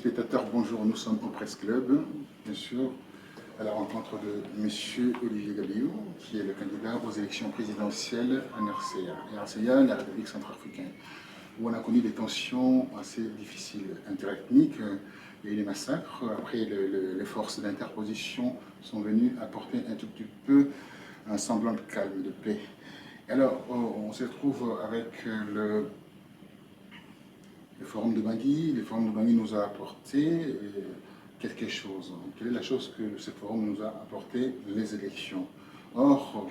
téléspectateurs, bonjour. Nous sommes au Presse Club, bien sûr, à la rencontre de M. Olivier Gabiou, qui est le candidat aux élections présidentielles en RCA. RCA, la République centrafricaine, où on a connu des tensions assez difficiles, interethniques. Il y a eu des massacres. Après, les forces d'interposition sont venues apporter un tout petit peu un semblant de calme, de paix. Alors, on se retrouve avec le Forum de Bangui. Le Forum de Bangui nous a apporté quelque chose. Quelle est la chose que ce forum nous a apporté? Les élections. Or,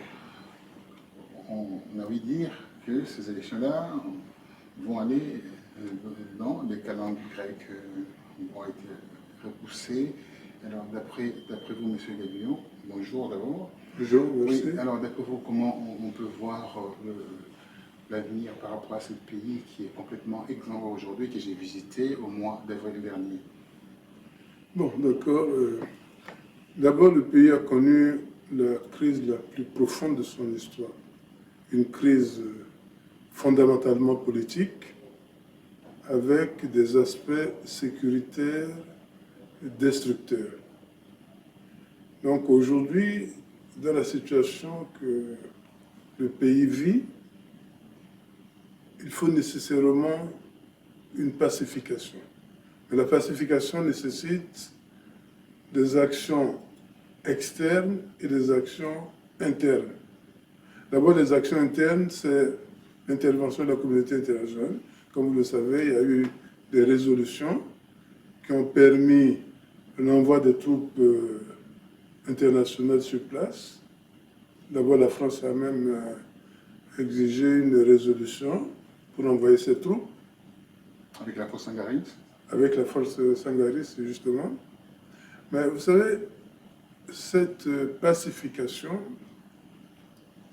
on a envie de dire que ces élections-là vont aller dans les calendes grecques, vont être repoussées. Alors, d'après vous, M. Gabiou, bonjour d'abord. Bonjour, merci. Oui, alors, d'après vous, comment on peut voir l'avenir par rapport à ce pays qui est complètement exempt aujourd'hui, que j'ai visité au mois d'avril dernier? Bon, d'accord. D'abord, le pays a connu la crise la plus profonde de son histoire. Une crise fondamentalement politique, avec des aspects sécuritaires destructeurs. Donc aujourd'hui, dans la situation que le pays vit, il faut nécessairement une pacification. Mais la pacification nécessite des actions externes et des actions internes. D'abord, les actions internes, c'est l'intervention de la communauté internationale. Comme vous le savez, il y a eu des résolutions qui ont permis l'envoi des troupes internationales sur place. D'abord, la France a même exigé une résolution pour envoyer ses troupes. Avec la force sangaris? Avec la force sangaris, justement. Mais vous savez, cette pacification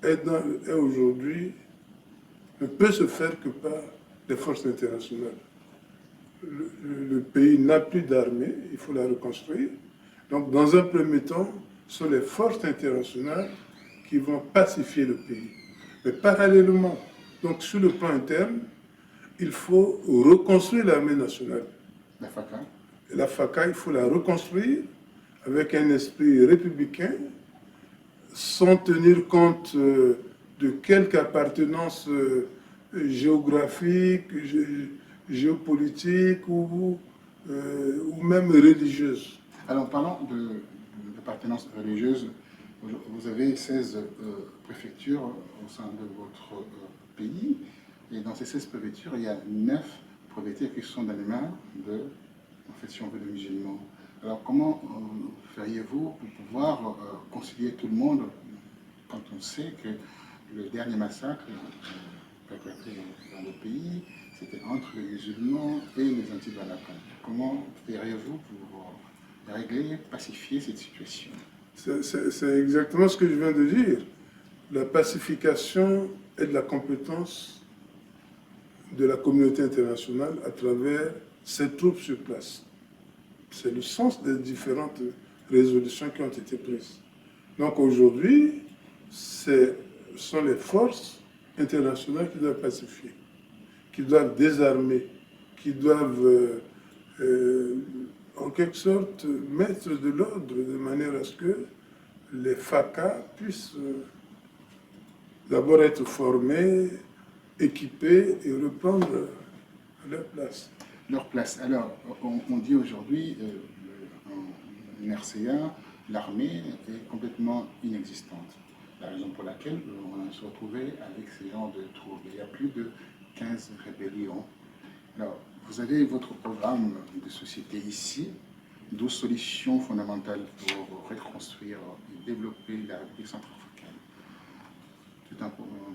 est aujourd'hui ne peut se faire que par les forces internationales. Le pays n'a plus d'armée, il faut la reconstruire. Donc, dans un premier temps, ce sont les forces internationales qui vont pacifier le pays. Mais parallèlement, donc sur le plan interne, il faut reconstruire l'armée nationale. La FACA? La FACA, il faut la reconstruire avec un esprit républicain, sans tenir compte de quelque appartenance géographique, géopolitique ou même religieuse. Alors, parlons d'appartenance religieuse. Vous avez 16 préfectures au sein de votre pays. Et dans ces 16 préfectures, il y a 9 préfectures qui sont dans les mains de, en fait, si on veut, de musulmans. Alors, comment feriez-vous pour pouvoir concilier tout le monde quand on sait que le dernier massacre perpétré dans le pays, c'était entre les musulmans et les anti-balakans? Comment feriez-vous pour régler, pacifier cette situation? C'est exactement ce que je viens de dire. La pacification est de la compétence de la communauté internationale à travers ses troupes sur place. C'est le sens des différentes résolutions qui ont été prises. Donc aujourd'hui, ce sont les forces internationales qui doivent pacifier, qui doivent désarmer, qui doivent en quelque sorte mettre de l'ordre de manière à ce que les FACA puissent d'abord être formés, équipés et reprendre leur place. Leur place. Alors, on dit aujourd'hui, en RCA, l'armée est complètement inexistante. La raison pour laquelle on se retrouvait avec ces genres de troupes. Il y a plus de 15 rébellions. Alors, vous avez votre programme de société ici, 12 solutions fondamentales pour reconstruire et développer la République centrafricaine. C'est un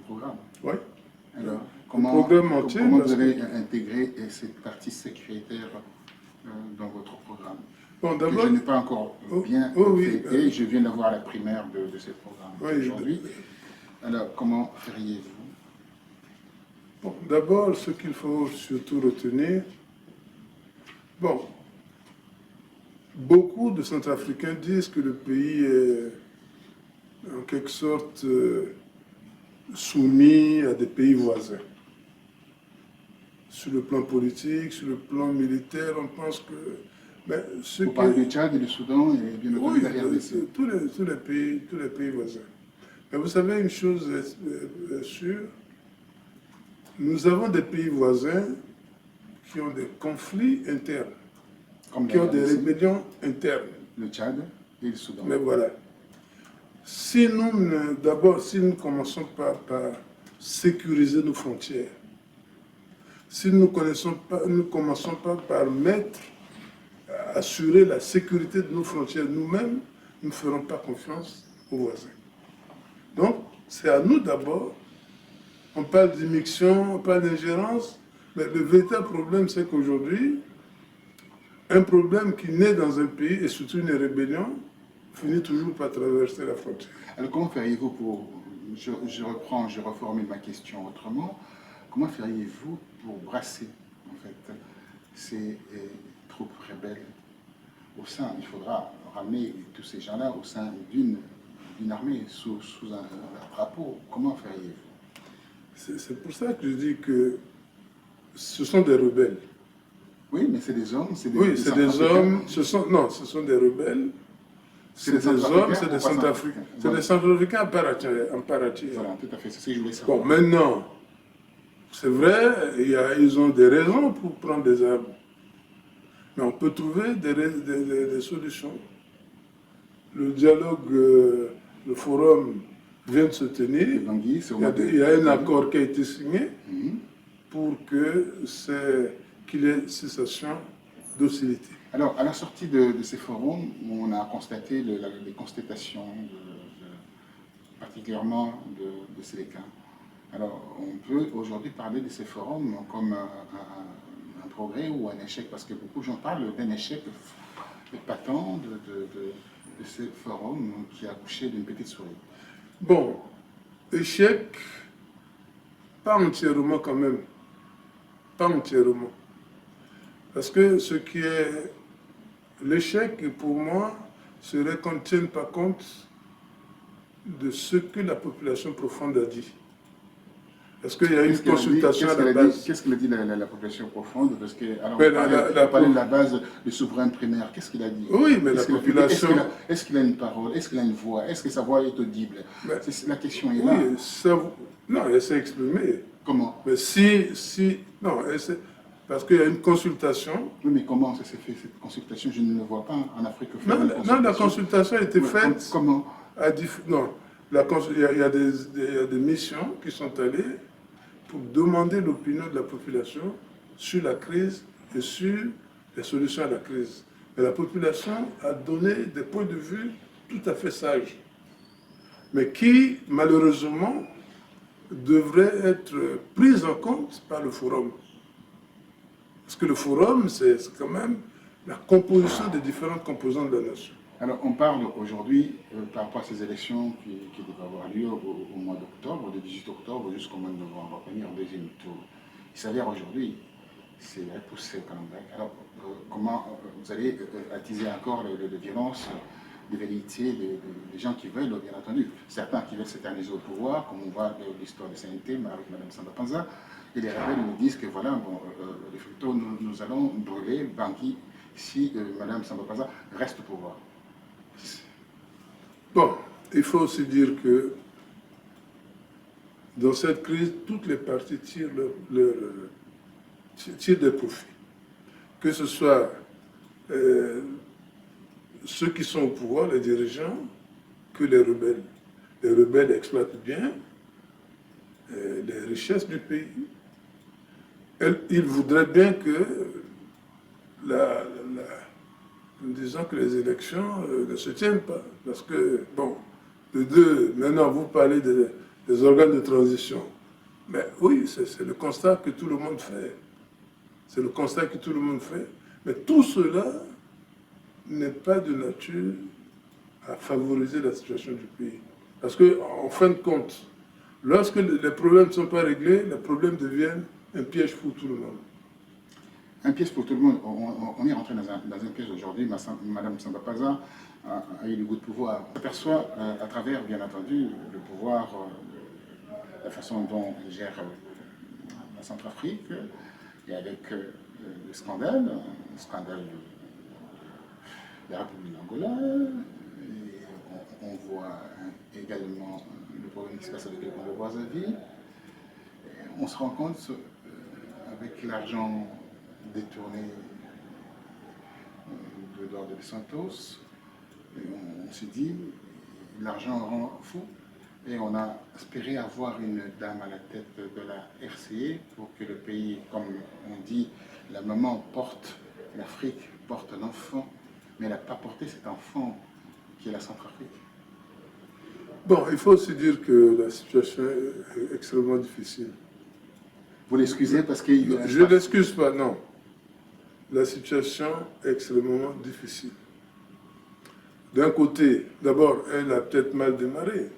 programme. Oui. Alors, comment vous avez intégré cette partie sécuritaire dans votre programme? Bon, que je n'ai pas encore bien fêté, je viens d'avoir la primaire de ce programme aujourd'hui. Alors, comment feriez-vous? Bon, d'abord, ce qu'il faut surtout retenir, bon, beaucoup de Centrafricains disent que le pays est en quelque sorte soumis à des pays voisins. sur le plan politique, sur le plan militaire, on pense que... Mais Vous parlez du Tchad et du Soudan et bien entendu oui, de la RDC. tous les pays voisins. Mais vous savez, une chose est sûre, nous avons des pays voisins qui ont des conflits internes, Comme qui la ont des RDC, rébellions internes. le Tchad et le Soudan. Mais voilà. Si nous, d'abord, si nous ne commençons pas par sécuriser nos frontières, si nous ne commençons pas par assurer la sécurité de nos frontières nous-mêmes, nous ne ferons pas confiance aux voisins. Donc, c'est à nous d'abord. On parle d'immixtion, on parle d'ingérence, mais le véritable problème, c'est qu'aujourd'hui, un problème qui naît dans un pays, et surtout une rébellion, finit toujours par traverser la frontière. Alors comment feriez-vous pour, je reformule ma question autrement, comment feriez-vous pour brasser en fait ces troupes rebelles au sein, il faudra ramener tous ces gens-là au sein d'une armée sous un drapeau, comment feriez-vous? C'est pour ça que je dis que ce sont des rebelles. Oui, mais c'est des hommes, c'est des Oui, c'est des hommes, ce sont des rebelles. C'est des hommes, c'est des Centrafricains. C'est des Centrafricains en part entière. Voilà, tout à fait, c'est ce que je voulais savoir. Bon, maintenant, c'est vrai, ils ont des raisons pour prendre des armes. Mais on peut trouver des solutions. Le dialogue, le forum vient de se tenir. Il y a un accord qui a été signé pour qu'il y ait cessation d'hostilité. Alors, à la sortie de ces forums, on a constaté les constatations, particulièrement de Séléka. Alors, on peut aujourd'hui parler de ces forums comme un progrès ou un échec, parce que beaucoup de gens parlent d'un échec épatant de ces forums qui a accouché d'une petite souris. Bon, échec, pas entièrement quand même. Pas entièrement. Parce que ce qui est l'échec, pour moi, serait qu'on ne tienne pas compte de ce que la population profonde a dit. Est-ce qu'il y a une consultation à la base? Qu'est-ce qu'elle a dit la population profonde? Parce que, alors, on parlait de la base du souverain primaire. Qu'est-ce qu'il a dit? Oui, mais la population... Est-ce qu'il a une parole? Est-ce qu'il a une voix? Est-ce que sa voix est audible? La question est là. Oui, non, elle s'est exprimée. Comment? Mais non, parce qu'il y a une consultation. Oui, mais comment ça s'est fait, cette consultation? Je ne le vois pas en Afrique. Non, la consultation a été faite... Comment? Non, il y a des missions qui sont allées pour demander l'opinion de la population sur la crise et sur les solutions à la crise. Mais la population a donné des points de vue tout à fait sages, mais qui, malheureusement, devraient être pris en compte par le forum. Parce que le forum, c'est quand même la composition des différentes composantes de la nation. Alors, on parle aujourd'hui, par rapport à ces élections qui doivent avoir lieu au mois d'octobre, du 18 octobre jusqu'au mois de novembre, venir en deuxième tour. Il s'avère aujourd'hui, c'est repoussé au calendrier. Alors, comment vous allez attiser encore de violence, de velléité des gens qui veulent, bien entendu, certains qui veulent s'éterniser au pouvoir, comme on voit l'histoire de CNT avec Mme Samba Panza, et les rebelles nous disent que voilà, bon, de facto, nous allons brûler Bangui si Mme Samba Panza reste au pouvoir. Bon, il faut aussi dire que dans cette crise, toutes les parties tirent des profits. Que ce soit ceux qui sont au pouvoir, les dirigeants, que les rebelles. Les rebelles exploitent bien les richesses du pays. Ils voudraient bien que disons que les élections ne se tiennent pas. Parce que, bon, maintenant vous parlez des organes de transition. Mais oui, c'est le constat que tout le monde fait. C'est le constat que tout le monde fait. Mais tout cela n'est pas de nature à favoriser la situation du pays. Parce qu'en fin de compte, lorsque les problèmes ne sont pas réglés, les problèmes deviennent un piège pour tout le monde. Un piège pour tout le monde. On est rentré dans un piège aujourd'hui. Mme Samba Panza a eu le goût de pouvoir. On aperçoit à travers, bien entendu, le pouvoir, la façon dont elle gère la Centrafrique, Et avec le scandale de la République d'Angola, et on voit également le problème qui se passe avec le Congo Brazzaville. On se rend compte, avec l'argent détourné de l'ordre de Santos, on s'est dit, l'argent rend fou. Et on a espéré avoir une dame à la tête de la RCA pour que le pays, comme on dit, la maman porte l'Afrique, porte l'enfant, mais elle n'a pas porté cet enfant qui est la Centrafrique. Bon, il faut aussi dire que la situation est extrêmement difficile. Vous l'excusez parce que... Je ne l'excuse pas, non. La situation est extrêmement difficile. D'un côté, d'abord, elle a peut-être mal démarré.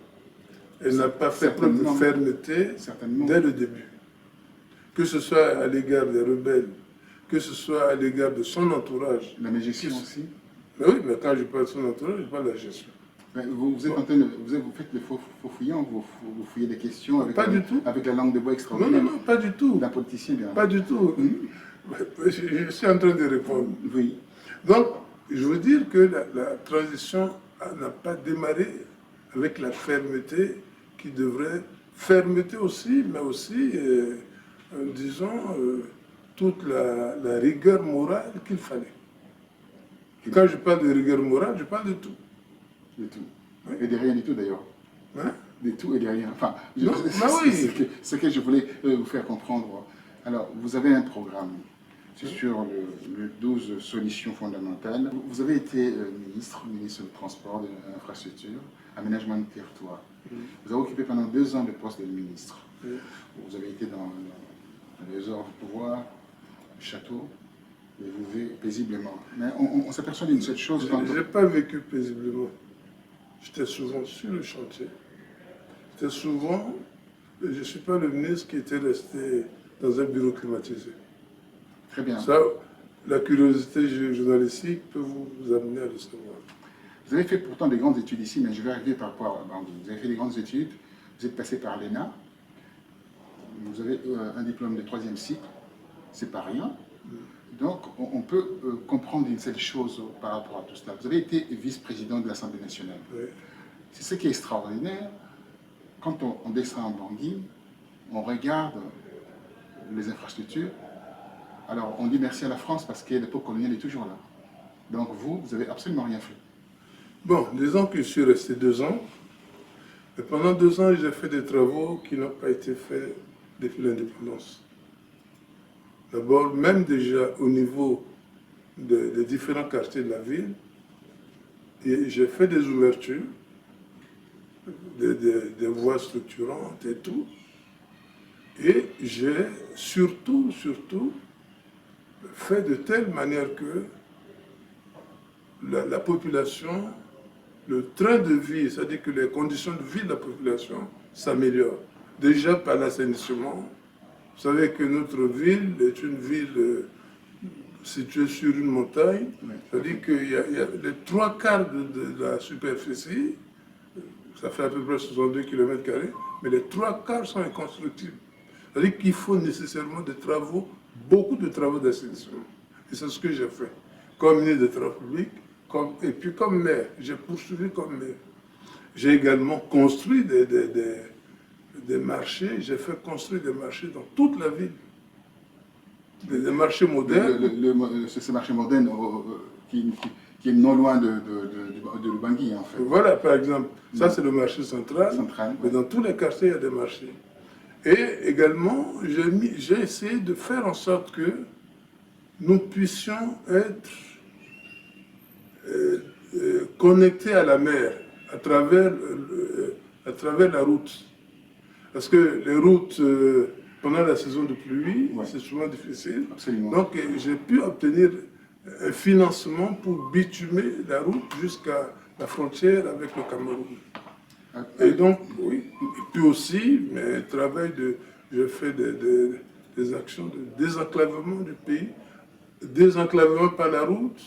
Elle n'a pas fait preuve de fermeté dès le début. Que ce soit à l'égard des rebelles, que ce soit à l'égard de son entourage. La gestion aussi. Mais oui, mais quand je parle de son entourage, je parle de la gestion. Vous êtes en train de, vous faites le faux fouillant, vous fouillez des questions avec, pas du tout. Avec la langue de bois extraordinaire. Non, pas du tout. D'un politicien, bien. Pas du tout. Je suis en train de répondre. Oui. Donc, je veux dire que la transition n'a pas démarré avec la fermeté qui devrait, fermeté aussi, mais aussi, disons, toute la rigueur morale qu'il fallait. Quand je parle de rigueur morale, je parle de tout. De tout. Oui. Et de rien du tout d'ailleurs. Hein? De tout et de rien. Enfin, oui. Ce que je voulais vous faire comprendre. Alors, vous avez un programme. C'est sur le 12 solutions fondamentales. Vous avez été ministre du Transport, de l'Infrastructure, Aménagement de territoire. Vous avez occupé pendant 2 ans le poste de ministre. Vous avez été dans les heures de pouvoir, le château, et vous vivez paisiblement. Mais on s'aperçoit d'une seule chose. Je n'ai pas vécu paisiblement. J'étais souvent sur le chantier. Je ne suis pas le ministre qui était resté dans un bureau climatisé. Très bien. Ça, la curiosité journalistique peut vous amener à le savoir. Vous avez fait pourtant des grandes études ici, mais je vais arriver par rapport à Bangui. Vous avez fait des grandes études, vous êtes passé par l'ENA, vous avez un diplôme de 3e cycle, c'est pas rien. Donc, on peut comprendre une seule chose par rapport à tout cela. Vous avez été vice-président de l'Assemblée nationale. Oui. C'est ce qui est extraordinaire. Quand on descend en Bangui, on regarde les infrastructures. Alors, on dit merci à la France parce que l'époque coloniale est toujours là. Donc, vous n'avez absolument rien fait. Bon, disons que je suis resté 2 ans. Et pendant 2 ans, j'ai fait des travaux qui n'ont pas été faits depuis l'indépendance. D'abord, même déjà au niveau des différents quartiers de la ville, j'ai fait des ouvertures, des voies structurantes et tout. Et j'ai surtout fait de telle manière que la population, le train de vie, c'est-à-dire que les conditions de vie de la population s'améliorent. Déjà par l'assainissement. Vous savez que notre ville est une ville située sur une montagne. C'est-à-dire qu'il y a les 3/4 de la superficie, ça fait à peu près 62 km², mais les 3/4 sont inconstructibles. C'est-à-dire qu'il faut nécessairement des travaux, beaucoup de travaux d'assainissement. Et c'est ce que j'ai fait. Comme ministre des Travaux publics, et puis comme maire, j'ai poursuivi comme maire. J'ai également construit des marchés, j'ai fait construire des marchés dans toute la ville. Des marchés modernes. Ce marché moderne qui est non loin de Bangui, en fait. Voilà, par exemple, ça c'est le marché central, mais dans tous les quartiers, il y a des marchés. Et également, j'ai essayé de faire en sorte que nous puissions être connectés à la mer à travers la route. Parce que les routes, pendant la saison de pluie, c'est souvent difficile. Absolument. Donc, j'ai pu obtenir un financement pour bitumer la route jusqu'à la frontière avec le Cameroun. Et donc, oui. Et puis aussi, je fais des actions de désenclavement du pays, désenclavement par la route,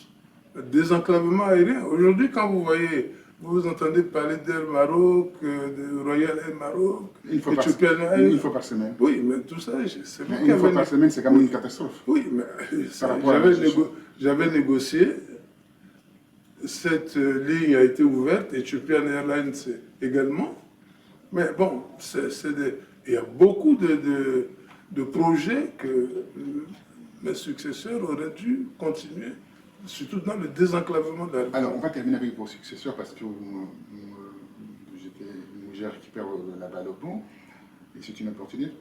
désenclavement aérien. Aujourd'hui, quand vous voyez vous entendez parler d'Air Maroc, de Royal Air Maroc, Une fois par semaine. Oui, mais tout ça, c'est vous Une fois par semaine, c'est quand même une catastrophe. Oui, mais j'avais négocié. Cette ligne a été ouverte, Ethiopian Airlines également. Mais bon, il y a beaucoup de projets que mes successeurs auraient dû continuer, surtout dans le désenclavement de la République. Alors, on va terminer avec vos successeurs parce que j'ai récupéré la balle au bon. Et c'est une opportunité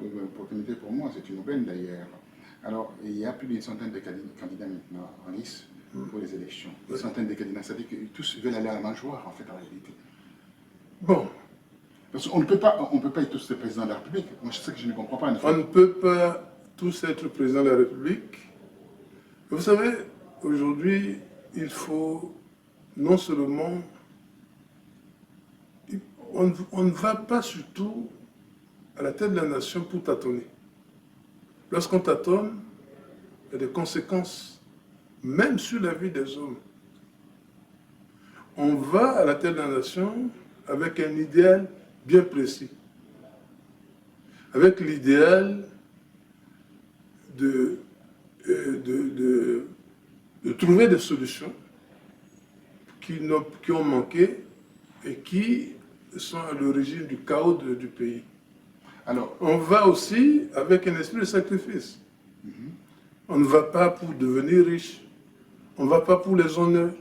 pour moi, c'est une aubaine d'ailleurs. Alors, il y a plus d'une centaine de candidats maintenant en lice pour les élections. Une centaine de candidats, ça veut dire que tous veulent aller à la mangeoire, en fait, en réalité. Bon. Parce qu'on ne peut pas être tous le président de la République. Moi, c'est ça que je ne comprends pas. On ne peut pas tous être président de la République. Vous savez, aujourd'hui, il faut non seulement... On ne va pas surtout à la tête de la nation pour tâtonner. Lorsqu'on tâtonne, il y a des conséquences, même sur la vie des hommes. On va à la tête de la nation avec un idéal bien précis. Avec l'idéal de trouver des solutions qui ont manqué et qui sont à l'origine du chaos du pays. Alors, on va aussi avec un esprit de sacrifice. On ne va pas pour devenir riche. On ne va pas pour les honneurs.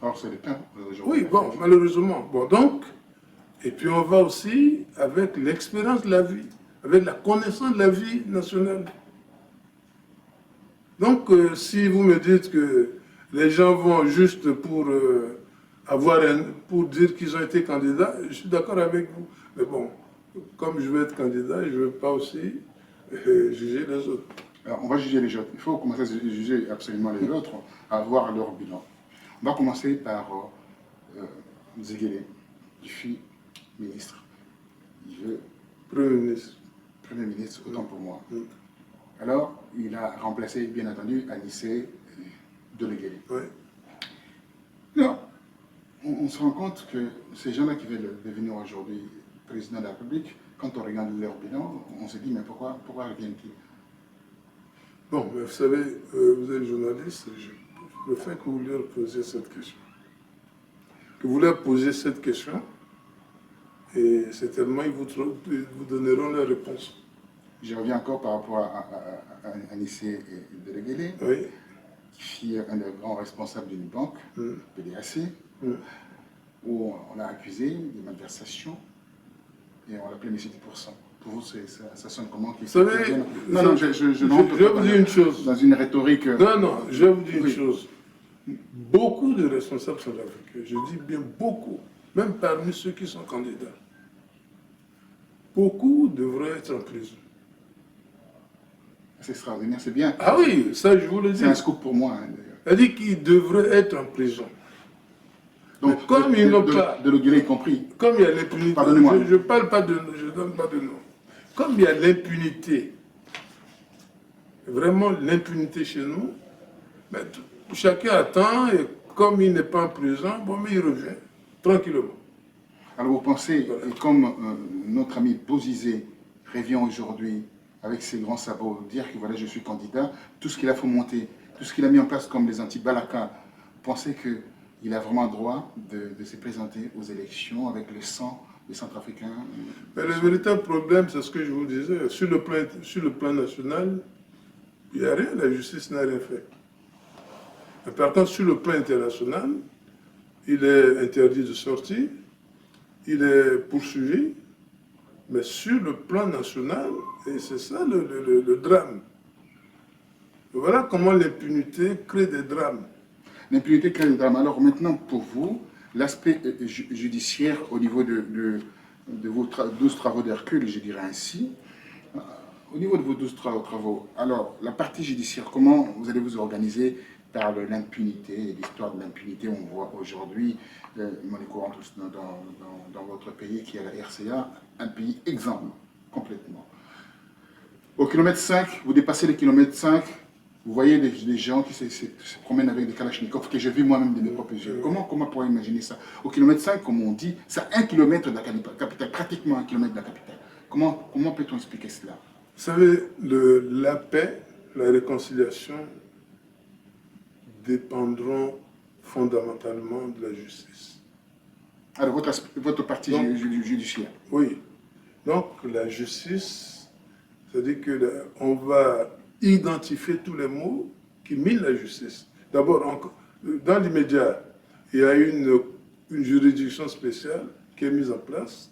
Alors, c'est le cas. Oui, bon, malheureusement. Bon, donc, et puis on va aussi avec l'expérience de la vie, avec la connaissance de la vie nationale. Donc, si vous me dites que les gens vont juste pour pour dire qu'ils ont été candidats, je suis d'accord avec vous. Mais bon, comme je veux être candidat, je ne veux pas aussi juger les autres. Alors, on va juger les autres. Il faut commencer à juger absolument les autres, à voir leur bilan. On va commencer par Nzegele, qui fut ministre. Il veut... Premier ministre, autant pour moi. Alors, il a remplacé, bien entendu, Anissé Delegele. Oui. Non. On se rend compte que ces gens-là qui veulent devenir aujourd'hui président de la République, quand on regarde leur bilan, on se dit, mais pourquoi reviennent-ils? Bon, mais vous savez, vous êtes journaliste, je préfère que vous leur posiez cette question. Que vous leur posiez cette question, et certainement ils vous donneront la réponse. Je reviens encore par rapport à Anissé Delegele, oui, qui est un des grands responsables d'une banque, PDAC, où on l'a accusé de malversation et on l'appelait Messie 10%. Pour vous, ça sonne comment? Vous savez, non, je vais vous dire une chose. Dans une rhétorique... Non, je vais vous dire une chose. Beaucoup de responsables sont africains, je dis bien beaucoup, même parmi ceux qui sont candidats. Beaucoup devraient être en prison. C'est extraordinaire, c'est bien. Ah oui, ça je vous le dis. C'est un scoop pour moi, hein, d'ailleurs. Elle dit qu'ils devraient être en prison. Donc, mais comme ils n'ont pas... Delegele y compris. Comme il y a l'impunité... Pardonnez-moi. Je parle pas de... Je ne donne pas de nom. Comme il y a l'impunité, vraiment l'impunité chez nous, ben, chacun attend et comme il n'est pas en prison, bon, mais il revient tranquillement. Alors vous pensez, voilà. Et comme notre ami Bozizé revient aujourd'hui avec ses grands sabots, dire que voilà, je suis candidat, tout ce qu'il a fomenté, tout ce qu'il a mis en place comme les anti-Balaka, pensez qu'il a vraiment droit de se présenter aux élections avec le sang des Centrafricains? Mais le véritable problème, c'est ce que je vous disais, sur le plan national, il n'y a rien, la justice n'a rien fait. Mais par contre, sur le plan international, il est interdit de sortir, il est poursuivi, mais sur le plan national, et c'est ça le drame. Voilà comment l'impunité crée des drames. L'impunité crée des drames. Alors maintenant, pour vous, l'aspect judiciaire au niveau de vos 12 travaux d'Hercule, je dirais ainsi, au niveau de vos 12 travaux, alors la partie judiciaire, comment vous allez vous organiser par l'impunité, l'histoire de l'impunité? On voit aujourd'hui, monnaie courante dans votre pays qui est la RCA, un pays exempt, complètement. Au kilomètre 5, vous dépassez le kilomètre 5, Vous voyez des gens qui se promènent avec des kalachnikovs que j'ai vu moi-même de mes propres yeux. Comment pourrait imaginer ça? Au kilomètre 5, comme on dit, c'est 1 kilomètre de la capitale, pratiquement 1 kilomètre de la capitale. Comment peut-on expliquer cela? Vous savez, la paix, la réconciliation dépendront fondamentalement de la justice. Alors, votre partie judiciaire. Oui. Donc, la justice, c'est-à-dire qu'on va identifier tous les mots qui minent la justice. D'abord, dans l'immédiat, il y a une juridiction spéciale qui est mise en place,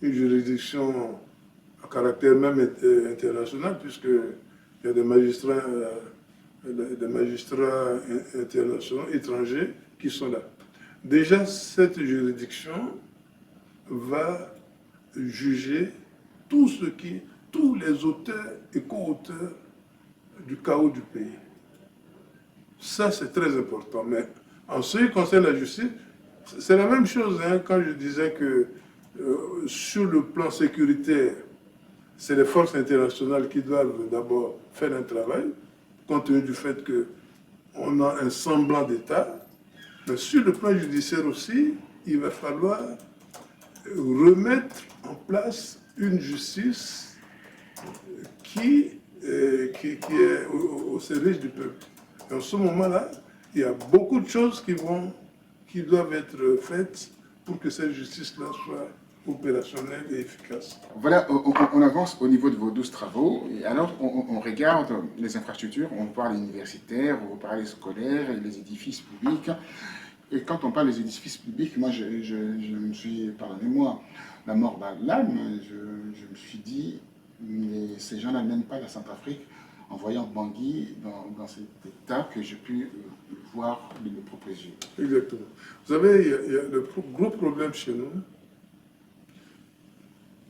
une juridiction à caractère même international, puisqu'il y a des magistrats internationaux, étrangers, qui sont là. Déjà, cette juridiction va juger tous les auteurs et co-auteurs du chaos du pays. Ça, c'est très important. Mais en ce qui concerne la justice, c'est la même chose, hein, quand je disais que sur le plan sécuritaire, c'est les forces internationales qui doivent d'abord faire un travail, compte tenu du fait qu'on a un semblant d'État. Mais sur le plan judiciaire aussi, il va falloir remettre en place une justice qui est au service du peuple. Et en ce moment-là, il y a beaucoup de choses qui doivent être faites pour que cette justice-là soit opérationnelle et efficace. Voilà, on avance au niveau de vos 12 travaux, et alors on regarde les infrastructures, on parle universitaires, on parle scolaires, et les édifices publics. Et quand on parle des édifices publics, moi je me suis, pardonnez-moi, la mort dans l'âme, je me suis dit, mais ces gens-là n'aiment pas la Centrafrique, en voyant Bangui dans cet état que j'ai pu voir de mes propres yeux. Exactement. Vous savez, il y a le gros problème chez nous.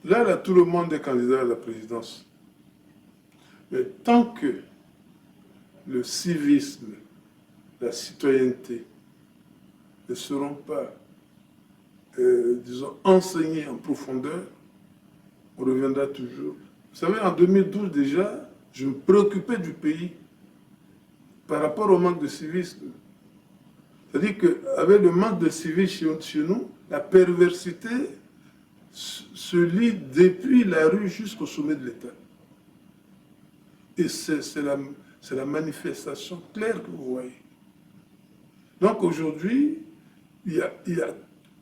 Là, tout le monde est candidat à la présidence. Mais tant que le civisme, la citoyenneté ne seront pas, disons, enseignés en profondeur, on reviendra toujours. Vous savez, en 2012 déjà, je me préoccupais du pays par rapport au manque de civisme. C'est-à-dire qu'avec le manque de civisme chez nous, la perversité se lit depuis la rue jusqu'au sommet de l'État. Et c'est la manifestation claire que vous voyez. Donc aujourd'hui, il y a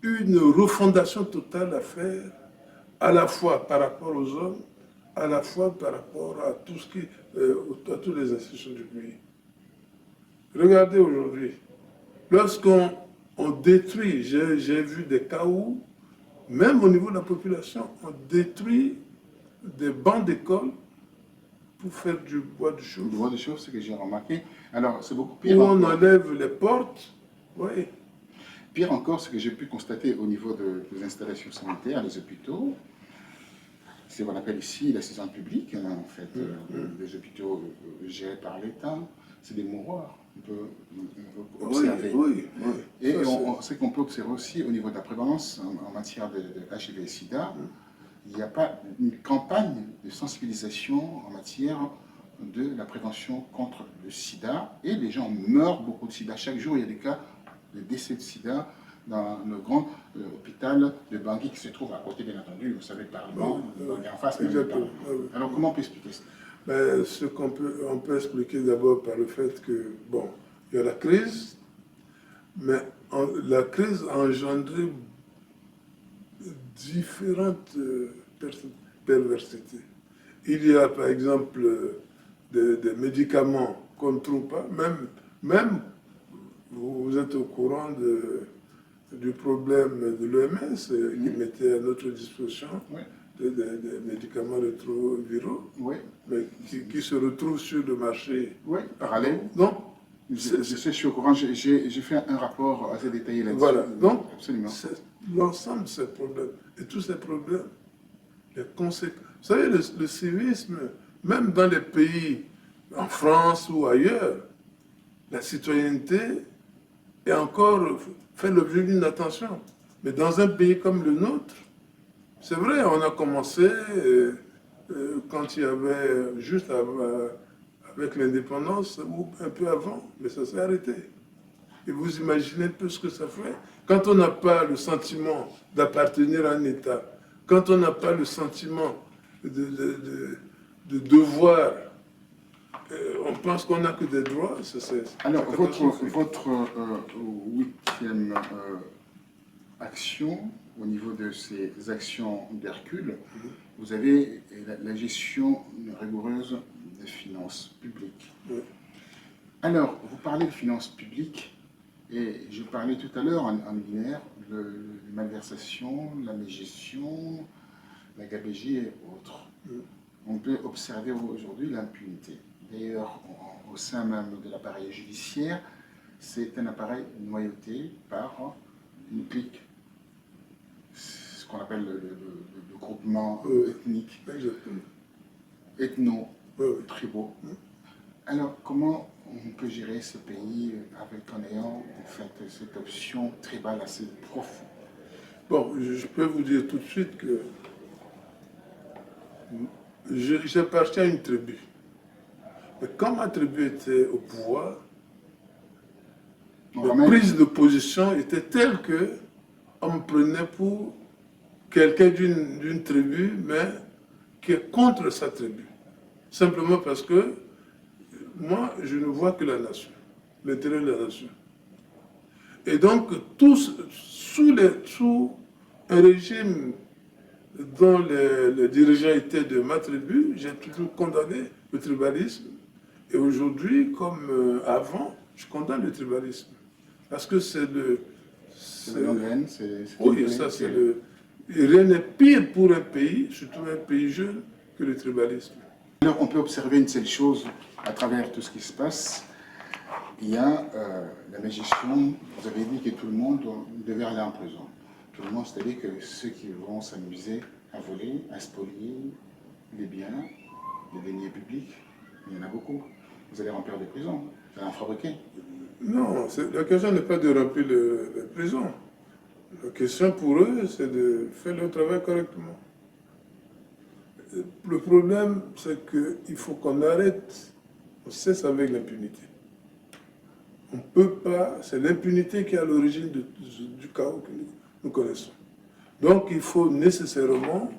une refondation totale à faire, à la fois par rapport aux hommes, à la fois par rapport à à toutes les institutions du pays. Regardez aujourd'hui, lorsqu'on détruit, j'ai vu des cas où, même au niveau de la population, on détruit des bancs d'école pour faire du bois de chauffe. Du bois de chauffe, c'est ce que j'ai remarqué. Alors, c'est beaucoup pire. Où on enlève les portes, oui. Pire encore, ce que j'ai pu constater au niveau des installations sanitaires, les hôpitaux, c'est ce qu'on appelle ici l'assistance publique, hein, en fait, des hôpitaux gérés par l'État, c'est des mouroirs. On peut observer. Oui. Et ce qu'on peut observer aussi au niveau de la prévalence en matière de HIV et SIDA, il n'y a pas une campagne de sensibilisation en matière de la prévention contre le sida, et les gens meurent beaucoup de sida. Chaque jour, il y a des cas de décès de sida dans le grand hôpital de Bangui qui se trouve à côté, bien entendu, vous savez, le Parlement, Bangui en face. Alors, comment on peut expliquer ça? On peut expliquer d'abord par le fait que, bon, il y a la crise, mais la crise a engendré différentes perversités. Il y a, par exemple, des médicaments qu'on ne trouve pas, même vous êtes au courant du problème de l'OMS qui mettait à notre disposition des médicaments rétroviraux, mais qui se retrouvent sur le marché parallèle. Donc, je suis au courant, j'ai fait un rapport assez détaillé là-dessus. Voilà, donc absolument. L'ensemble de ces problèmes, et tous ces problèmes, les conséquences. Vous savez, le civisme, même dans les pays, en France ou ailleurs, la citoyenneté est encore fait l'objet d'une attention. Mais dans un pays comme le nôtre, c'est vrai, on a commencé quand il y avait, juste avec l'indépendance ou un peu avant, mais ça s'est arrêté. Et vous imaginez un peu ce que ça fait. Quand on n'a pas le sentiment d'appartenir à un État, quand on n'a pas le sentiment de devoir, on pense qu'on n'a que des droits. Alors, votre huitième action, au niveau de ces actions d'Hercule, vous avez la gestion rigoureuse des finances publiques. Oui. Alors, vous parlez de finances publiques, et je parlais tout à l'heure en linéaire de malversation, la mégestion, la gabegie et autres. On peut observer aujourd'hui l'impunité. D'ailleurs, au sein même de l'appareil judiciaire, c'est un appareil noyauté par une clique, ce qu'on appelle le groupement ethnique, ethno-tribaux. Alors, comment on peut gérer ce pays en ayant en fait cette option tribale assez profonde? Bon, je peux vous dire tout de suite que j'appartiens à une tribu. Mais quand ma tribu était au pouvoir, la prise de position était telle que on me prenait pour quelqu'un d'une tribu, mais qui est contre sa tribu. Simplement parce que moi, je ne vois que la nation, l'intérêt de la nation. Et donc, tous, sous un régime dont les dirigeants étaient de ma tribu, j'ai toujours condamné le tribalisme. Et aujourd'hui, comme avant, je condamne le tribalisme. Parce que c'est le... Oui, ça c'est le... Rien n'est pire pour un pays, surtout un pays jeune, que le tribalisme. Alors, on peut observer une seule chose à travers tout ce qui se passe. Il y a la mégestion. Vous avez dit que tout le monde devait aller en prison. Tout le monde, c'est-à-dire que ceux qui vont s'amuser à voler, à spolier les biens, les deniers publics, il y en a beaucoup. Vous allez remplir des prisons, vous allez en fabriquer. Non, la question n'est pas de remplir les prisons. La question pour eux, c'est de faire leur travail correctement. Le problème, c'est qu'il faut qu'on arrête, on cesse avec l'impunité. On ne peut pas, c'est l'impunité qui est à l'origine du chaos que nous connaissons. Donc il faut nécessairement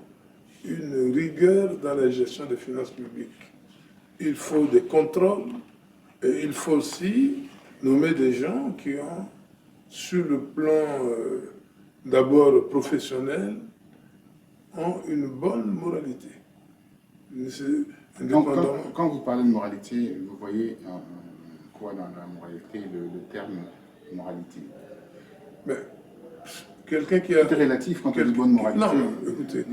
une rigueur dans la gestion des finances publiques. Il faut des contrôles et il faut aussi nommer des gens qui ont, sur le plan d'abord professionnel, ont une bonne moralité. Donc, quand vous parlez de moralité, vous voyez quoi dans la moralité, le terme moralité? Mais quelqu'un qui a... Tout est relatif quand on dit bonne moralité. Non, écoutez,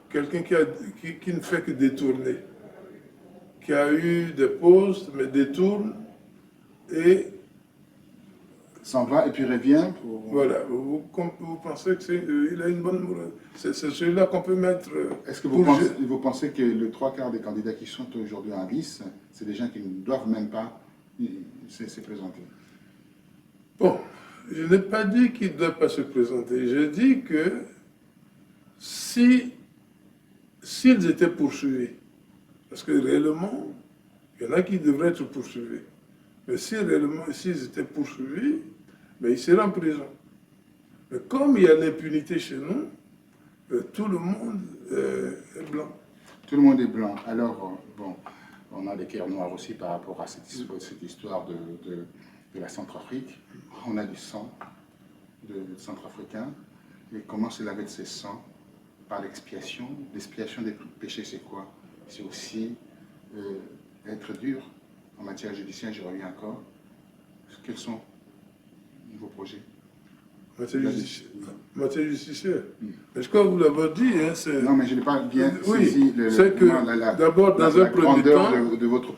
quelqu'un qui ne fait que détourner, qui a eu des postes, mais détourne et... s'en va et puis revient pour... Voilà, vous pensez qu'il a une bonne morale. C'est celui-là qu'on peut mettre... Est-ce que vous pensez que le 3/4 des candidats qui sont aujourd'hui en lice, c'est des gens qui ne doivent même pas se présenter? Bon, je n'ai pas dit qu'ils ne doivent pas se présenter. Je dis que s'ils étaient poursuivis, parce que réellement, il y en a qui devraient être poursuivis, mais si réellement, s'ils étaient poursuivis, mais ils seraient en prison. Mais comme il y a l'impunité chez nous, tout le monde est blanc. Tout le monde est blanc. Alors, bon, on a des cœurs noirs aussi par rapport à cette histoire de la Centrafrique. On a du sang de Centrafricains. Et comment se laver de ces sangs? Par l'expiation. L'expiation des péchés, c'est quoi? C'est aussi être dur en matière judiciaire. Je reviens encore. Quels sont vos projets? Matière judiciaire. Mais je crois que vous l'avez dit. Hein, non, mais je n'ai pas bien saisi d'abord, dans un premier temps, de votre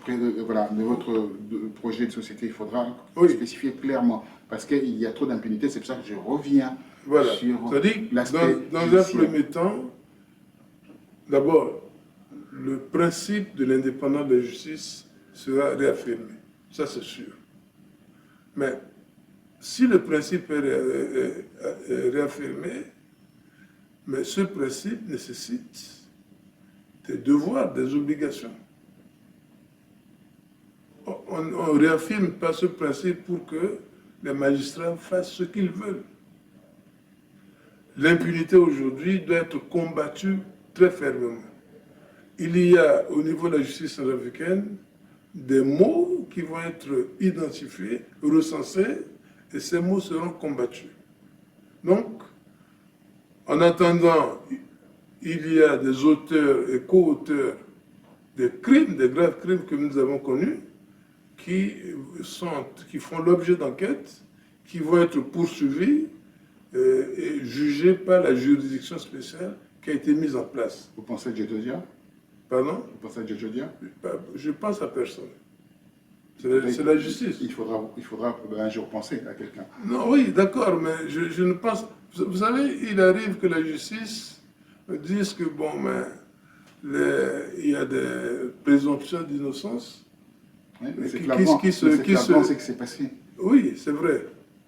projet de société. Il faudra spécifier clairement. Parce qu'il y a trop d'impunité, c'est pour ça que je reviens sur l'aspect dans un premier temps, d'abord, le principe de l'indépendance de la justice sera réaffirmé. Ça, c'est sûr. Mais si le principe est réaffirmé, mais ce principe nécessite des devoirs, des obligations. on ne réaffirme pas ce principe pour que les magistrats fassent ce qu'ils veulent. L'impunité aujourd'hui doit être combattue très fermement. Il y a au niveau de la justice centrafricaine des mots qui vont être identifiés, recensés, et ces mots seront combattus. Donc, en attendant, il y a des auteurs et co-auteurs des crimes, des graves crimes que nous avons connus, qui font l'objet d'enquêtes, qui vont être poursuivis et jugés par la juridiction spéciale qui a été mise en place. Vous pensez à Djedodia? Pardon? Vous pensez à Djedodia? Je pense à personne. C'est la justice. Il faudra un jour penser à quelqu'un. Non, oui, d'accord, mais je ne pense... Vous savez, il arrive que la justice dise que, bon, mais il y a des présomptions d'innocence. Oui, mais c'est flagrant, c'est que c'est passé. Oui, c'est vrai.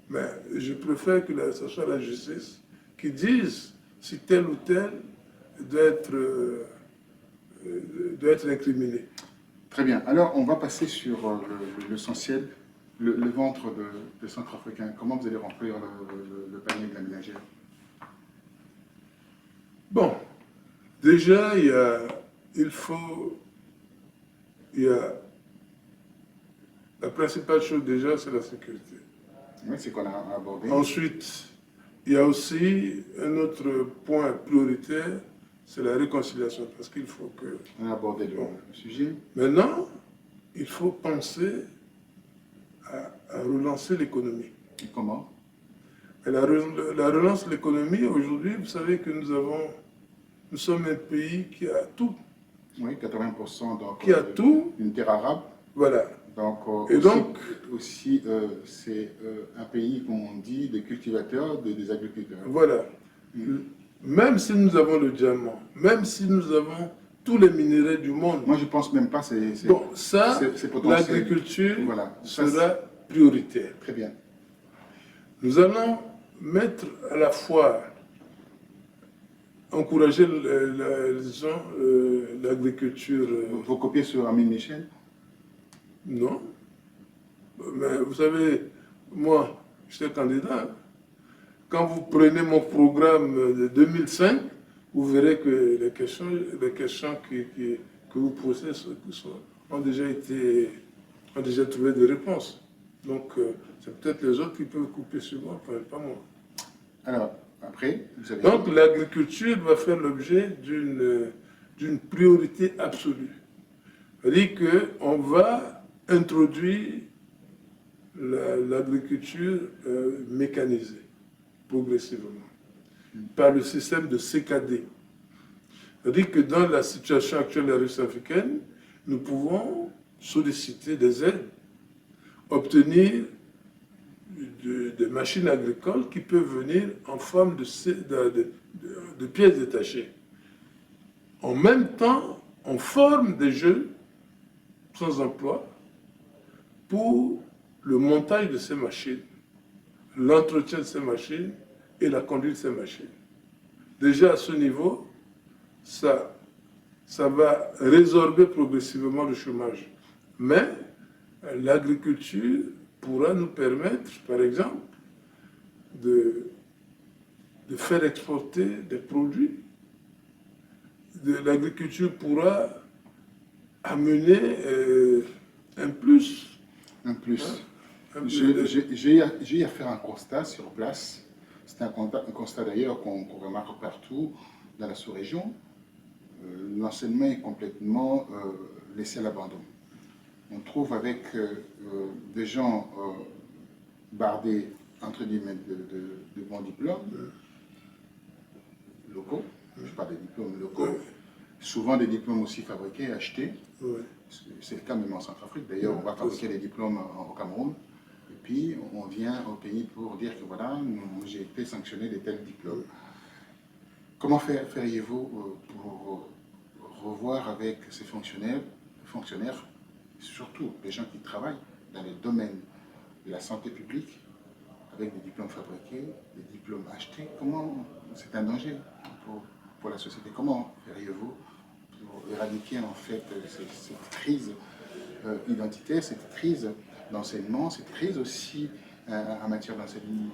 Mais je préfère que ce soit la justice qui dise si tel ou tel doit être incriminé. Très bien. Alors, on va passer sur l'essentiel, le ventre de Centrafricain. Comment vous allez remplir le panier de la ménagère? Bon, déjà, il y a la principale chose déjà, c'est la sécurité. Oui, c'est qu'on a abordé. Ensuite, il y a aussi un autre point prioritaire, c'est la réconciliation, parce qu'il faut que... On a abordé le sujet. Maintenant, il faut penser à relancer l'économie. Et comment? Et la relance de l'économie, aujourd'hui, vous savez que nous sommes un pays qui a tout. Oui, 80% donc, qui a tout. Une terre arabe. Voilà. Donc, c'est un pays, comme on dit, des cultivateurs, des agriculteurs. Voilà. Même si nous avons le diamant, même si nous avons tous les minéraux du monde. Moi, je pense même pas. Bon, ça, l'agriculture sera prioritaire. Très bien. Nous allons mettre à la fois, encourager l'agriculture. Vous copiez sur Amin Michel? Non. Mais vous savez, moi, j'étais candidat. Quand vous prenez mon programme de 2005, vous verrez que les questions que vous posez ont déjà trouvé des réponses. Donc, c'est peut-être les autres qui peuvent couper sur moi, pas moi. Alors, après, vous avez... Donc, l'agriculture va faire l'objet d'une priorité absolue. C'est-à-dire qu'on va introduire l'agriculture mécanisée, progressivement, par le système de CKD. C'est-à-dire que dans la situation actuelle de la République africaine, nous pouvons solliciter des aides, obtenir des machines agricoles qui peuvent venir en forme de pièces détachées. En même temps, on forme des jeunes sans emploi pour le montage de ces machines, l'entretien de ces machines et la conduite de ces machines. Déjà à ce niveau, ça va résorber progressivement le chômage. Mais l'agriculture pourra nous permettre, par exemple, de faire exporter des produits. L'agriculture pourra amener un plus. Un plus. J'ai eu à faire un constat sur place. C'est un constat d'ailleurs qu'on remarque partout dans la sous-région. L'enseignement est complètement laissé à l'abandon. On trouve avec des gens bardés, entre guillemets, de bons diplômes locaux. Je parle des diplômes locaux. Souvent des diplômes aussi fabriqués, achetés. C'est le cas même en Centrafrique. D'ailleurs, on va fabriquer des diplômes au Cameroun. Et puis, on vient au pays pour dire que voilà, j'ai été sanctionné de tels diplômes. Comment feriez-vous pour revoir avec ces fonctionnaires, surtout les gens qui travaillent dans les domaines de la santé publique, avec des diplômes fabriqués, des diplômes achetés? Comment, c'est un danger pour la société. Comment feriez-vous pour éradiquer en fait cette crise identitaire, cette crise d'enseignement, cette crise aussi en matière d'enseignement,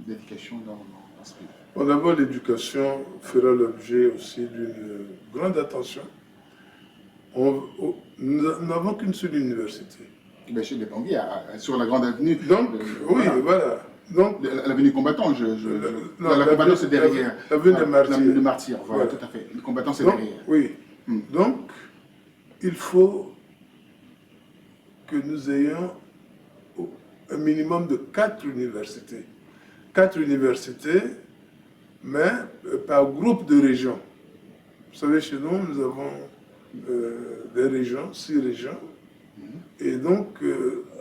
d'éducation dans ce pays. Bon, d'abord, l'éducation fera l'objet aussi d'une grande attention. Nous n'avons qu'une seule université. Ben, chez les Bangui, sur la grande avenue. Donc, oui, voilà. Donc, l'avenue combattant, non, la combattant, c'est derrière. L'avenue des Martyrs. L'avenue des Martyrs, voilà, tout à fait. Le combattant, c'est derrière. Oui. Donc, il faut que nous ayons un minimum de 4 universités. 4 universités, mais par groupe de régions. Vous savez, chez nous, nous avons des régions, 6 régions. Et donc,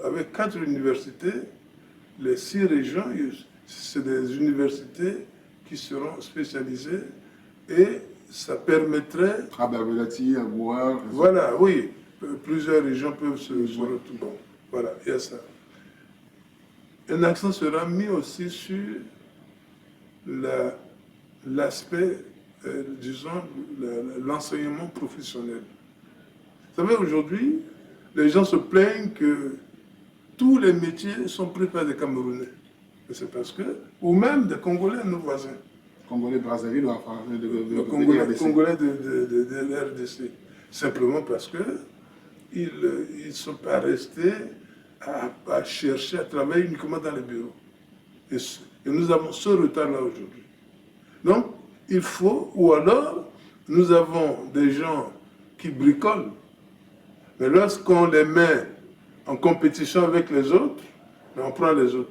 avec 4 universités, les 6 régions, c'est des universités qui seront spécialisées et ça permettrait... Ah ben, voilà, oui. Plusieurs régions peuvent se retrouver. Bon, voilà, il y a ça. Un accent sera mis aussi sur l'aspect, disons, l'enseignement professionnel. Vous savez, aujourd'hui, les gens se plaignent que tous les métiers sont pris par des Camerounais. C'est parce que, ou même des Congolais, nos voisins. Congolais Brazzaville ou enfin Congolais de l'RDC. Simplement parce qu'ils ne sont pas restés à chercher à travailler uniquement dans les bureaux. Et nous avons ce retard-là aujourd'hui. Donc, il faut, ou alors, nous avons des gens qui bricolent, mais lorsqu'on les met en compétition avec les autres, on prend les autres.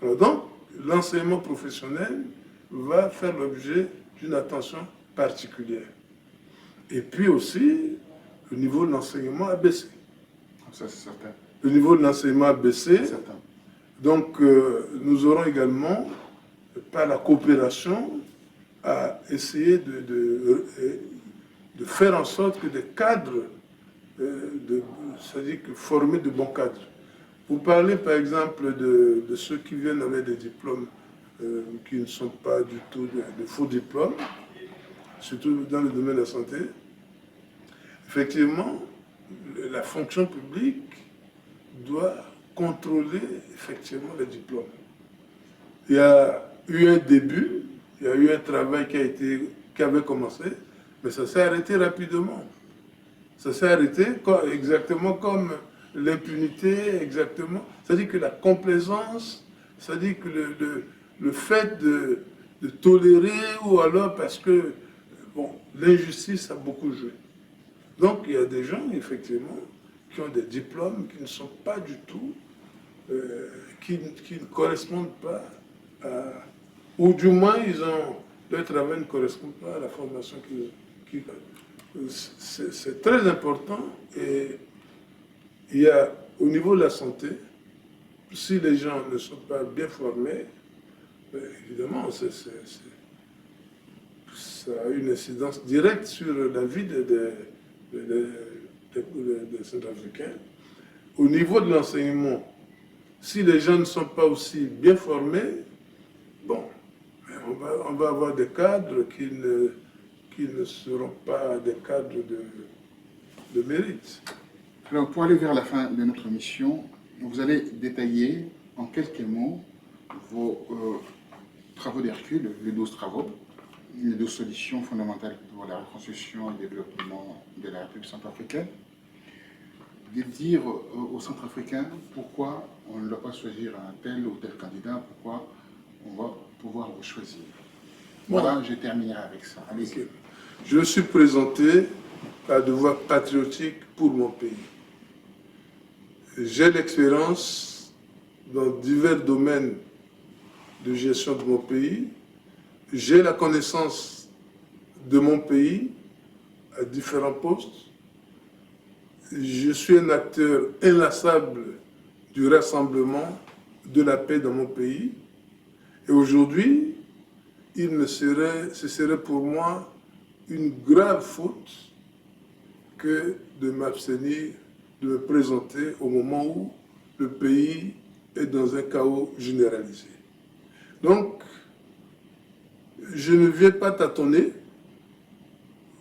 Alors donc, l'enseignement professionnel va faire l'objet d'une attention particulière. Et puis aussi, le niveau de l'enseignement a baissé. Ça, c'est certain. Le niveau de l'enseignement a baissé. Donc, nous aurons également, par la coopération, à essayer de faire en sorte que des cadres, c'est-à-dire que former de bons cadres. Vous parlez par exemple de ceux qui viennent avec des diplômes qui ne sont pas du tout de faux diplômes, surtout dans le domaine de la santé. Effectivement, la fonction publique doit contrôler effectivement les diplômes. Il y a eu un début, il y a eu un travail qui avait commencé, mais ça s'est arrêté rapidement. Ça s'est arrêté exactement comme l'impunité, exactement. C'est-à-dire que la complaisance, c'est-à-dire que le fait de tolérer, ou alors parce que bon, l'injustice a beaucoup joué. Donc il y a des gens, effectivement, qui ont des diplômes qui ne sont pas du tout, qui ne correspondent pas à... Ou du moins, leur travail ne correspond pas à la formation qu'ils veulent. C'est très important. Et il y a, au niveau de la santé, si les gens ne sont pas bien formés, évidemment, ça a une incidence directe sur la vie des Centrafricains. Au niveau de l'enseignement, si les gens ne sont pas aussi bien formés, bon, on va avoir des cadres qui ne seront pas des cadres de mérite. Alors, pour aller vers la fin de notre mission, vous allez détailler en quelques mots vos travaux d'Hercule, les 12 travaux, les 12 solutions fondamentales pour la reconstruction et le développement de la République centrafricaine. De dire aux Centrafricains pourquoi on ne doit pas choisir un tel ou tel candidat, pourquoi on va pouvoir le choisir. Voilà, je terminerai avec ça. Allez. Okay. Je suis présenté par devoir patriotique pour mon pays. J'ai l'expérience dans divers domaines de gestion de mon pays. J'ai la connaissance de mon pays à différents postes. Je suis un acteur inlassable du rassemblement, de la paix dans mon pays. Et aujourd'hui, ce serait pour moi une grave faute que de m'abstenir de me présenter au moment où le pays est dans un chaos généralisé. Donc, je ne viens pas tâtonner.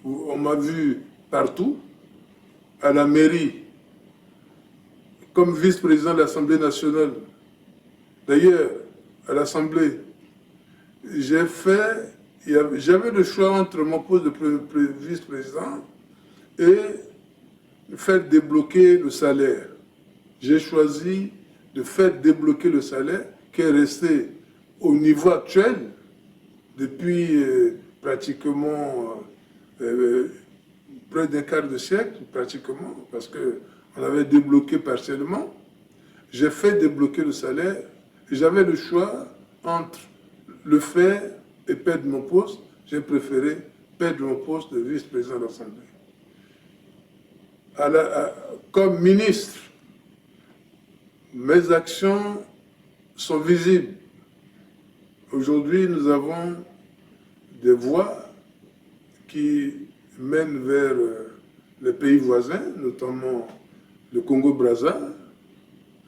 On m'a vu partout. à la mairie, comme vice-président de l'Assemblée nationale. D'ailleurs, à l'Assemblée, j'avais le choix entre mon poste de vice-président et faire débloquer le salaire. J'ai choisi de faire débloquer le salaire qui est resté au niveau actuel depuis pratiquement près d'un quart de siècle, pratiquement, parce qu'on avait débloqué partiellement. J'ai fait débloquer le salaire et j'avais le choix entre le faire et perdre mon poste. J'ai préféré perdre mon poste de vice-président de l'Assemblée. Comme ministre, mes actions sont visibles. Aujourd'hui, nous avons des voies qui mènent vers les pays voisins, notamment le Congo-Brazza,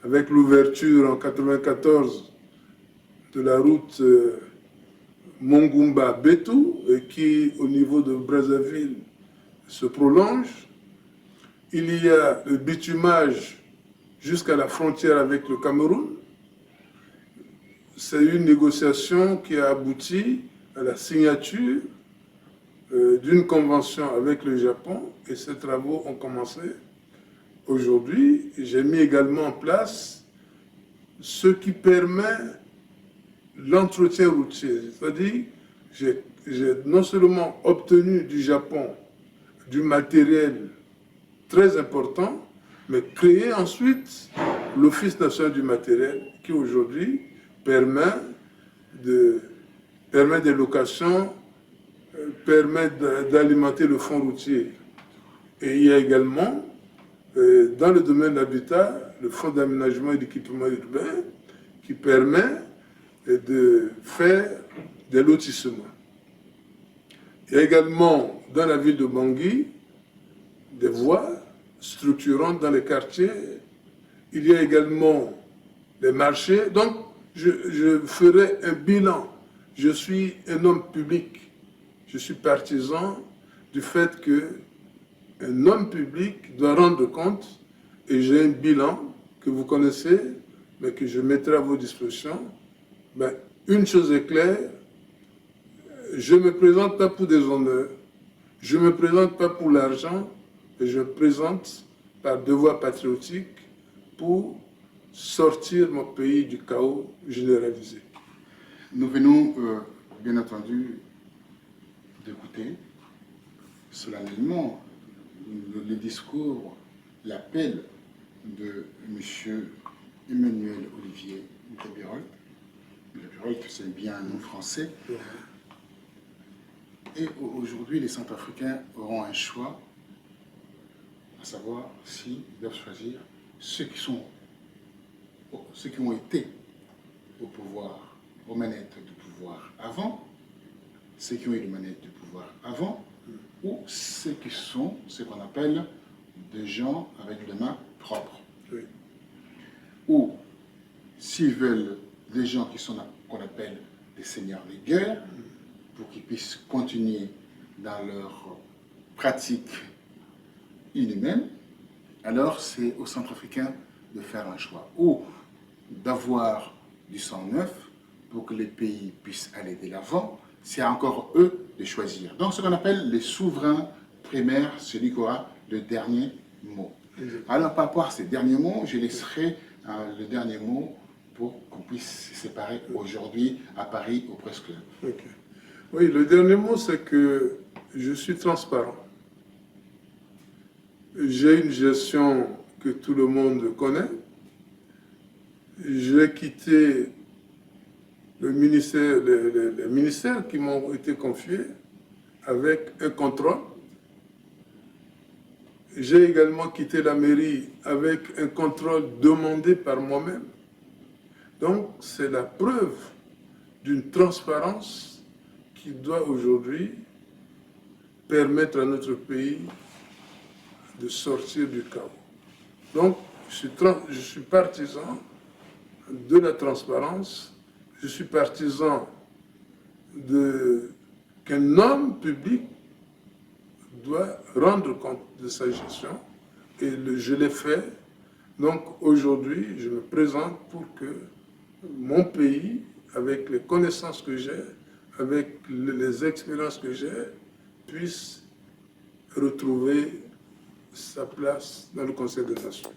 avec l'ouverture en 1994 de la route Mongumba-Betou, qui, au niveau de Brazzaville, se prolonge. Il y a le bitumage jusqu'à la frontière avec le Cameroun. C'est une négociation qui a abouti à la signature d'une convention avec le Japon et ces travaux ont commencé aujourd'hui. J'ai mis également en place ce qui permet l'entretien routier. C'est-à-dire, j'ai non seulement obtenu du Japon du matériel très important, mais créé ensuite l'Office national du matériel qui aujourd'hui permet des locations, permet d'alimenter le fonds routier. Et il y a également, dans le domaine de l'habitat, le fonds d'aménagement et d'équipement urbain qui permet de faire des lotissements. Il y a également, dans la ville de Bangui, des voies structurantes dans les quartiers. Il y a également des marchés. Donc, je ferai un bilan. Je suis un homme public. Je suis partisan du fait qu'un homme public doit rendre compte et j'ai un bilan que vous connaissez, mais que je mettrai à vos dispositions. Ben, une chose est claire, je ne me présente pas pour des honneurs, je ne me présente pas pour l'argent, et je me présente par devoir patriotique pour sortir mon pays du chaos généralisé. Nous venons, bien entendu, d'écouter solennellement le discours, l'appel de M. Emmanuel Olivier Tabirolt. Tabirolt, c'est bien un nom français. Et aujourd'hui, les Centrafricains auront un choix, à savoir s'ils doivent choisir ceux qui ont été au pouvoir, aux manettes du pouvoir avant, ceux qui ont eu les manettes du pouvoir avant, ou ceux qui sont ce qu'on appelle des gens avec les mains propres. Oui. Ou s'ils veulent des gens qui sont qu'on appelle des seigneurs de guerre, pour qu'ils puissent continuer dans leur pratique inhumaine, alors c'est aux Centrafricains de faire un choix. Ou d'avoir du sang neuf pour que les pays puissent aller de l'avant, c'est encore eux de choisir. Donc ce qu'on appelle les souverains primaires, celui qui aura le dernier mot. Alors par rapport à ces derniers mots, je laisserai le dernier mot pour qu'on puisse se séparer aujourd'hui à Paris au Presse Club. Okay. Oui, le dernier mot, c'est que je suis transparent. J'ai une gestion que tout le monde connaît. J'ai quitté les ministères qui m'ont été confiés avec un contrôle. J'ai également quitté la mairie avec un contrôle demandé par moi-même. Donc, c'est la preuve d'une transparence qui doit aujourd'hui permettre à notre pays de sortir du chaos. Donc, je suis partisan de la transparence, je suis partisan qu'un homme public doit rendre compte de sa gestion Et je l'ai fait. Donc aujourd'hui, je me présente pour que mon pays, avec les connaissances que j'ai, avec les expériences que j'ai, puisse retrouver sa place dans le Conseil des Nations.